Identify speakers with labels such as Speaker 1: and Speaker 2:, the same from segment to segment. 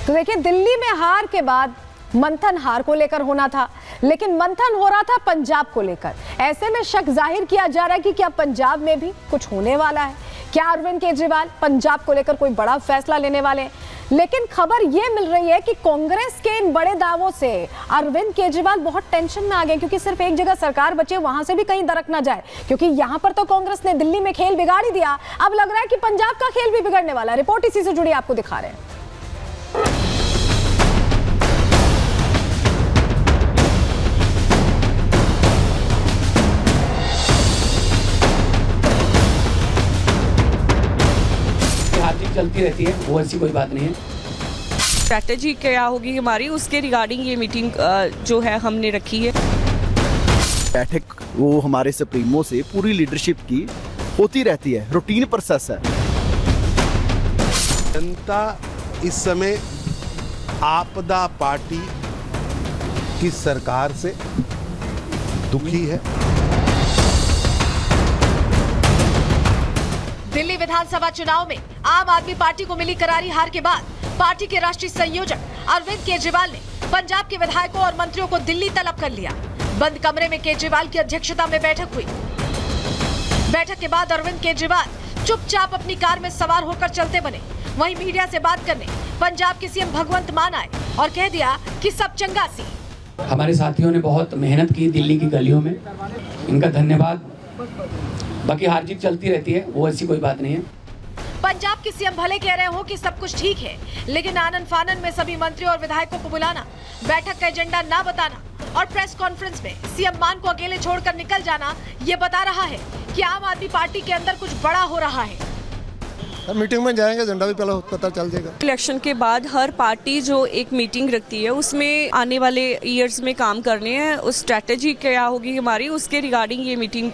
Speaker 1: तो देखिए, दिल्ली में हार के बाद मंथन हार को लेकर होना था, लेकिन मंथन हो रहा था पंजाब को लेकर। ऐसे में शक जाहिर किया जा रहा है कि क्या पंजाब में भी कुछ होने वाला है। क्या अरविंद केजरीवाल पंजाब को लेकर कोई बड़ा फैसला लेने वाले हैं? लेकिन खबर यह मिल रही है कि कांग्रेस के इन बड़े दावों से अरविंद केजरीवाल बहुत टेंशन में आ गए, क्योंकि सिर्फ एक जगह सरकार बचे, वहां से भी कहीं दरक ना जाए। क्योंकि यहां पर तो कांग्रेस ने दिल्ली में खेल बिगाड़ ही दिया, अब लग रहा है कि पंजाब का खेल भी बिगड़ने वाला है। रिपोर्ट इसी से जुड़ी आपको दिखा रहे हैं।
Speaker 2: चलती रहती है, वो ऐसी कोई बात नहीं है।
Speaker 3: स्ट्रैटेजी क्या होगी हमारी, उसके रिगार्डिंग ये मीटिंग जो है हमने रखी है।
Speaker 4: बैठक वो हमारे सुप्रीमो से पूरी लीडरशिप की होती रहती है, रूटीन प्रोसेस है।
Speaker 5: जनता इस समय आपदा पार्टी की सरकार से दुखी है।
Speaker 6: दिल्ली विधानसभा चुनाव में आम आदमी पार्टी को मिली करारी हार के बाद पार्टी के राष्ट्रीय संयोजक अरविंद केजरीवाल ने पंजाब के विधायकों और मंत्रियों को दिल्ली तलब कर लिया। बंद कमरे में केजरीवाल की अध्यक्षता में बैठक हुई। बैठक के बाद अरविंद केजरीवाल चुपचाप अपनी कार में सवार होकर चलते बने। वहीं मीडिया से बात करने पंजाब के सीएम भगवंत मान आए और कह दिया कि सब चंगा सी।
Speaker 2: हमारे साथियों ने बहुत मेहनत की दिल्ली की गलियों में, इनका धन्यवाद। बाकी हार जीत चलती रहती है, वो ऐसी कोई बात नहीं है।
Speaker 6: पंजाब के सीएम भले कह रहे हो कि सब कुछ ठीक है, लेकिन आनन फानन में सभी मंत्रियों और विधायकों को बुलाना, बैठक का एजेंडा ना बताना और प्रेस कॉन्फ्रेंस में सीएम मान को अकेले छोड़कर निकल जाना, ये बता रहा है कि आम आदमी पार्टी के अंदर कुछ बड़ा हो रहा है।
Speaker 7: मीटिंग में जाएंगे, एजेंडा भी पहले पता चल जाएगा।
Speaker 3: इलेक्शन के बाद हर पार्टी जो एक मीटिंग रखती है, उसमें आने वाले ईयर्स में काम करने हैं, उस स्ट्रैटेजी क्या होगी हमारी, उसके रिगार्डिंग ये मीटिंग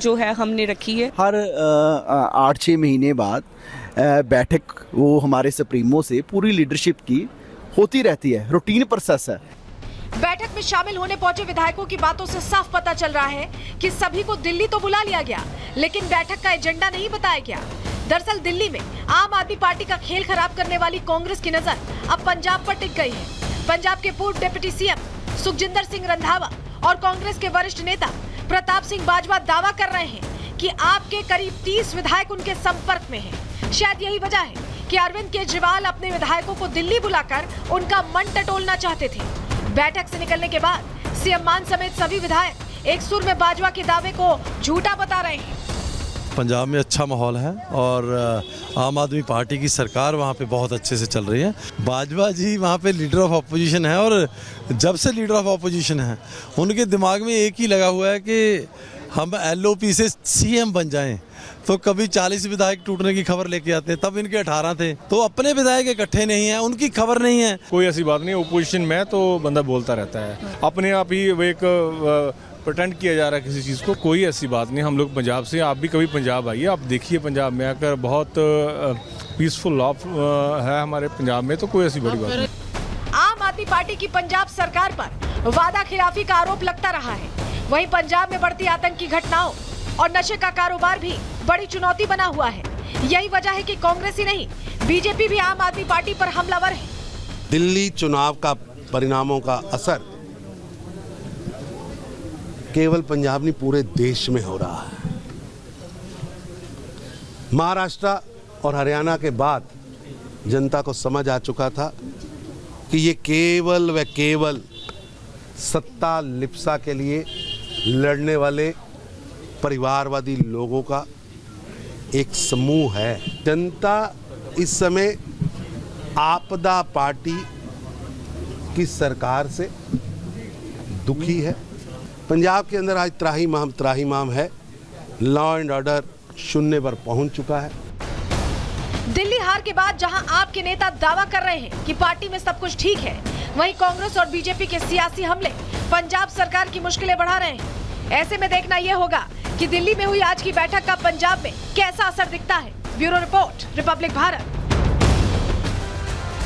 Speaker 3: जो है हमने रखी है।
Speaker 4: हर 8-6 महीने बाद बैठक वो हमारे सुप्रीमो से पूरी लीडरशिप की होती रहती है, रूटीन प्रोसेस है।
Speaker 6: बैठक में शामिल होने पहुंचे विधायकों की बातों से साफ पता चल रहा है कि सभी को दिल्ली तो बुला लिया गया, लेकिन बैठक का एजेंडा नहीं बताया गया। दरअसल दिल्ली में आम आदमी पार्टी का खेल खराब करने वाली कांग्रेस की नजर अब पंजाब पर टिक गई है। पंजाब के पूर्व डिप्टी सीएम सुखजिंदर सिंह रंधावा और कांग्रेस के वरिष्ठ नेता प्रताप सिंह बाजवा दावा कर रहे हैं कि आपके करीब 30 विधायक उनके संपर्क में हैं। शायद यही वजह है कि अरविंद केजरीवाल अपने विधायकों को दिल्ली बुलाकर उनका मन टटोलना चाहते थे। बैठक से निकलने के बाद सीएम मान समेत सभी विधायक एक सुर में बाजवा के दावे को झूठा बता रहे हैं।
Speaker 8: पंजाब में अच्छा माहौल है और आम आदमी पार्टी की सरकार वहाँ पे बहुत अच्छे से चल रही है। बाजवा जी वहाँ पे लीडर ऑफ अपोजिशन है और जब से लीडर ऑफ अपोजिशन है उनके दिमाग में एक ही लगा हुआ है कि हम एलओपी से सीएम बन जाएं। तो कभी 40 विधायक टूटने की खबर लेके आते हैं, तब इनके 18 थे। तो अपने विधायक इकट्ठे नहीं हैं, उनकी खबर नहीं है।
Speaker 9: कोई ऐसी बात नहीं, ओपोजिशन में तो बंदा बोलता रहता है, अपने आप ही वो एक प्रिटेंड किया जा रहा है किसी चीज़ को। कोई ऐसी बात नहीं। हम लोग पंजाब से, आप भी कभी पंजाब आइए, आप देखिए पंजाब में आकर बहुत पीसफुल ऑफ है हमारे पंजाब में, तो कोई ऐसी बड़ी बात नहीं।
Speaker 6: आम आदमी पार्टी की पंजाब सरकार पर वादा खिलाफी का आरोप लगता रहा है। वहीं पंजाब में बढ़ती आतंकी घटनाओं और नशे का कारोबार भी बड़ी चुनौती बना हुआ है। यही वजह है कि कांग्रेस ही नहीं, बीजेपी भी आम आदमी पार्टी पर हमलावर है।
Speaker 5: दिल्ली चुनाव का परिणामों का असर केवल पंजाब नहीं, पूरे देश में हो रहा है। महाराष्ट्र और हरियाणा के बाद जनता को समझ आ चुका था कि ये केवल व केवल सत्ता लिप्सा के लिए लड़ने वाले परिवारवादी लोगों का एक समूह है। जनता इस समय आपदा पार्टी की सरकार से दुखी है। पंजाब के अंदर आज त्राहिमाम है। लॉ एंड ऑर्डर शून्य पर पहुंच चुका है।
Speaker 6: दिल्ली हार के बाद जहां आपके नेता दावा कर रहे हैं कि पार्टी में सब कुछ ठीक है, वहीं कांग्रेस और बीजेपी के सियासी हमले पंजाब सरकार की मुश्किलें बढ़ा रहे हैं। ऐसे में देखना यह होगा कि दिल्ली में हुई आज की बैठक का पंजाब में कैसा असर दिखता है। Bureau report, Republic Bharat.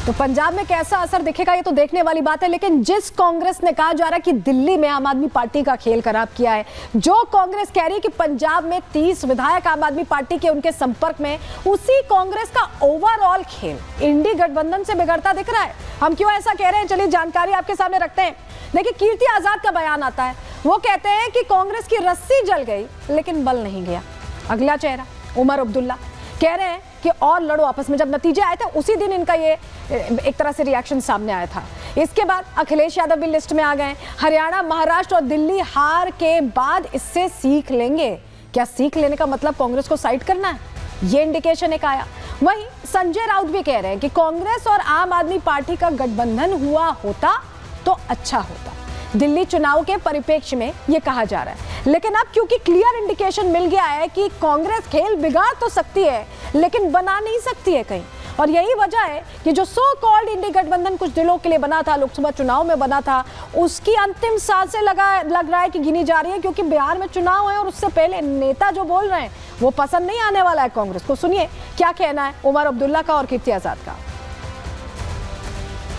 Speaker 1: तो पंजाब में कैसा असर दिखेगा ये तो देखने वाली बात है। लेकिन जिस कांग्रेस ने कहा जा रहा है कि दिल्ली में आम आदमी पार्टी का खेल खराब किया है, जो कांग्रेस कह रही है कि पंजाब में 30 विधायक आम आदमी पार्टी के उनके संपर्क में, उसी कांग्रेस का ओवरऑल खेल इंडी गठबंधन से बिगड़ता दिख रहा है। हम क्यों ऐसा कह रहे हैं, चलिए जानकारी आपके सामने रखते हैं। देखिए, कीर्ति आजाद का बयान आता है, वो कहते हैं कि कांग्रेस की रस्सी जल गई लेकिन बल नहीं गया। अगला चेहरा उमर अब्दुल्ला कह रहे हैं कि और लड़ो आपस में। जब नतीजे आए थे उसी दिन इनका ये एक तरह से रिएक्शन सामने आया था। इसके बाद अखिलेश यादव भी लिस्ट में आ गए। हरियाणा, महाराष्ट्र और दिल्ली हार के बाद इससे सीख लेंगे। क्या सीख लेने का मतलब कांग्रेस को साइड करना है, ये इंडिकेशन एक आया। वहीं संजय राउत भी कह रहे हैं कि कांग्रेस और आम आदमी पार्टी का गठबंधन हुआ होता तो अच्छा होता। दिल्ली चुनाव के परिप्रेक्ष्य में यह कहा जा रहा है। लेकिन अब क्योंकि क्लियर इंडिकेशन मिल गया है कि कांग्रेस खेल बिगाड़ तो सकती है लेकिन बना नहीं सकती है कहीं, और यही वजह है कि जो सो कॉल्ड इंडी गठबंधन कुछ दिनों के लिए बना था, लोकसभा चुनाव में बना था, उसकी अंतिम सांसें लग रहा है कि गिनी जा रही है। क्योंकि बिहार में चुनाव है और उससे पहले नेता जो बोल रहे हैं वो पसंद नहीं आने वाला है कांग्रेस को। सुनिए क्या कहना है उमर अब्दुल्ला का और कीर्ति आजाद का।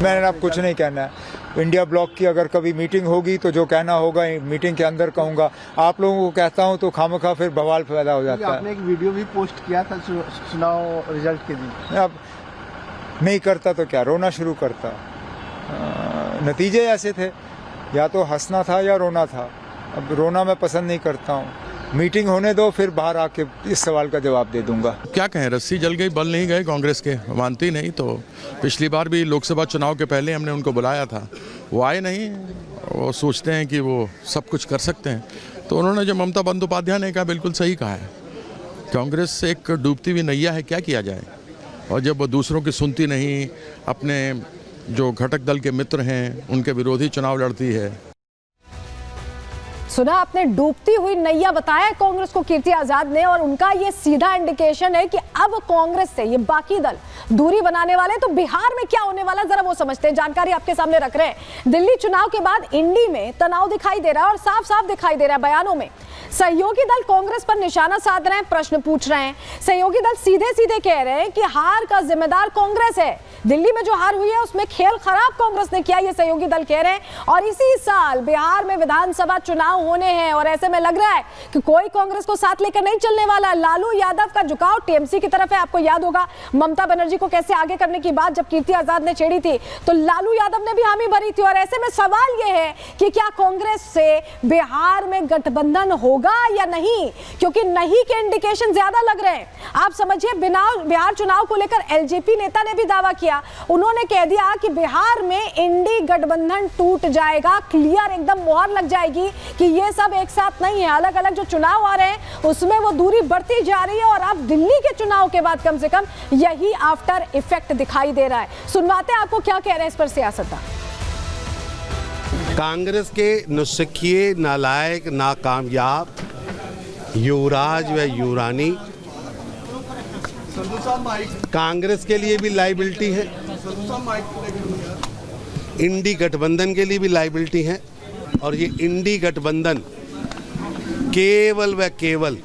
Speaker 10: मैंने अब कुछ नहीं कहना है। इंडिया ब्लॉक की अगर कभी मीटिंग होगी तो जो कहना होगा मीटिंग के अंदर कहूंगा। आप लोगों को कहता हूं तो खामखा फिर बवाल पैदा हो जाता है।
Speaker 7: आपने एक वीडियो भी पोस्ट किया था चुनाव रिजल्ट के दिन।
Speaker 10: अब नहीं करता तो क्या, रोना शुरू करता। नतीजे ऐसे थे, या तो हंसना था या रोना था। अब रोना मैं पसंद नहीं करता हूँ। मीटिंग होने दो, फिर बाहर आके इस सवाल का जवाब दे दूंगा।
Speaker 11: क्या कहें, रस्सी जल गई, बल नहीं गए कांग्रेस के, मानती नहीं। तो पिछली बार भी लोकसभा चुनाव के पहले हमने उनको बुलाया था, वो आए नहीं। वो सोचते हैं कि वो सब कुछ कर सकते हैं। तो उन्होंने जो ममता बंदोपाध्याय ने कहा बिल्कुल सही कहा है। कांग्रेस एक डूबती हुई नैया है, क्या किया जाए। और जब वो दूसरों की सुनती नहीं, अपने जो घटक दल के मित्र हैं उनके विरोधी चुनाव लड़ती है।
Speaker 1: सुना आपने, डूबती हुई नैया बताया कांग्रेस को कीर्ति आजाद ने, और उनका ये सीधा इंडिकेशन है कि अब कांग्रेस से ये बाकी दल दूरी बनाने वाले। तो बिहार में क्या होने वाला जरा वो समझते हैं, जानकारी आपके सामने रख रहे हैं। दिल्ली चुनाव के बाद इंडी में तनाव दिखाई दे रहा है और साफ साफ दिखाई दे रहा है बयानों में। सहयोगी दल कांग्रेस पर निशाना साध रहे हैं, प्रश्न पूछ रहे हैं। सहयोगी दल सीधे सीधे कह रहे हैं कि हार का जिम्मेदार कांग्रेस है। दिल्ली में जो हार हुई है उसमें खेल खराब कांग्रेस ने किया, ये सहयोगी दल कह रहे हैं। और इसी साल बिहार में विधानसभा चुनाव होने हैं और ऐसे में लग रहा है कि कोई कांग्रेस को साथ लेकर नहीं चलने वाला। लालू यादव का झुकाव टीएमसी की तरफ है। आपको याद होगा ममता बनर्जी को कैसे आगे करने की बात जब कीर्ति आजाद ने छेड़ी थी तो लालू यादव ने भी हामी भरी थी। और ऐसे में सवाल यह है कि क्या कांग्रेस से बिहार में गठबंधन होगा या नहीं, क्योंकि नहीं के इंडिकेशन ज्यादा लग रहे हैं। आप समझिए, बिहार चुनाव को लेकर एलजेपी नेता ने भी दावा किया। उन्होंने कह दिया कि बिहार में इंडी गठबंधन टूट जाएगा, क्लियर एकदम मोहर लग जाएगी कि ये सब एक साथ नहीं है। अलग अलग जो चुनाव आ रहे हैं उसमें वो दूरी बढ़ती जा रही है। और अब दिल्ली के चुनाव के बाद कम से कम यही आफ्टर इफेक्ट दिखाई दे रहा है। सुनवाते हैं आपको क्या कह रहे हैं इस पर सियासतदान।
Speaker 5: कांग्रेस के नुस्खिए, नालायक, नाकामयाब युवराज व युवरानी कांग्रेस के लिए भी लाइबिलिटी है, इंडी गठबंधन के लिए भी लाइबिलिटी है। और ये इंडी गठबंधन केवल व केवल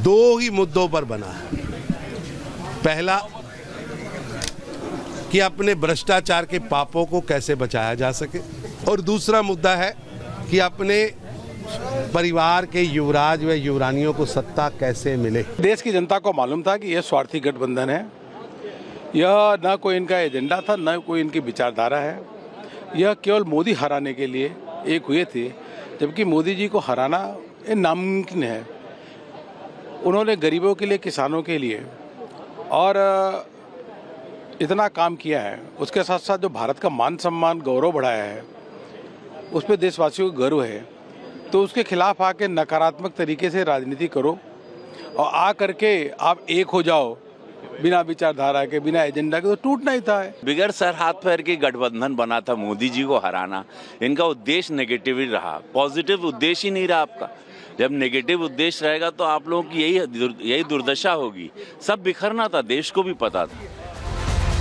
Speaker 5: दो ही मुद्दों पर बना है। पहला कि अपने भ्रष्टाचार के पापों को कैसे बचाया जा सके, और दूसरा मुद्दा है कि अपने परिवार के युवराज व युवरानियों को सत्ता कैसे मिले।
Speaker 11: देश की जनता को मालूम था कि यह स्वार्थी गठबंधन है। यह न कोई इनका एजेंडा था, न कोई इनकी विचारधारा है। यह केवल मोदी हराने के लिए एक हुए थे, जबकि मोदी जी को हराना ये नामुमकिन है। उन्होंने गरीबों के लिए, किसानों के लिए और इतना काम किया है। उसके साथ साथ जो भारत का मान सम्मान, गौरव बढ़ाया है, उस पर देशवासियों को गर्व है। तो उसके खिलाफ आके नकारात्मक तरीके से राजनीति करो और आ करके आप एक हो जाओ बिना विचारधारा के, बिना एजेंडा के, तो टूटना ही था।
Speaker 12: बिगड़ सर हाथ पैर की गठबंधन बना था मोदी जी को हराना। इनका उद्देश्य नेगेटिव ही रहा, पॉजिटिव उद्देश्य ही नहीं रहा आपका। जब नेगेटिव उद्देश्य रहेगा तो आप लोगों की यही दुर्दशा होगी। सब बिखरना था, देश को भी पता था।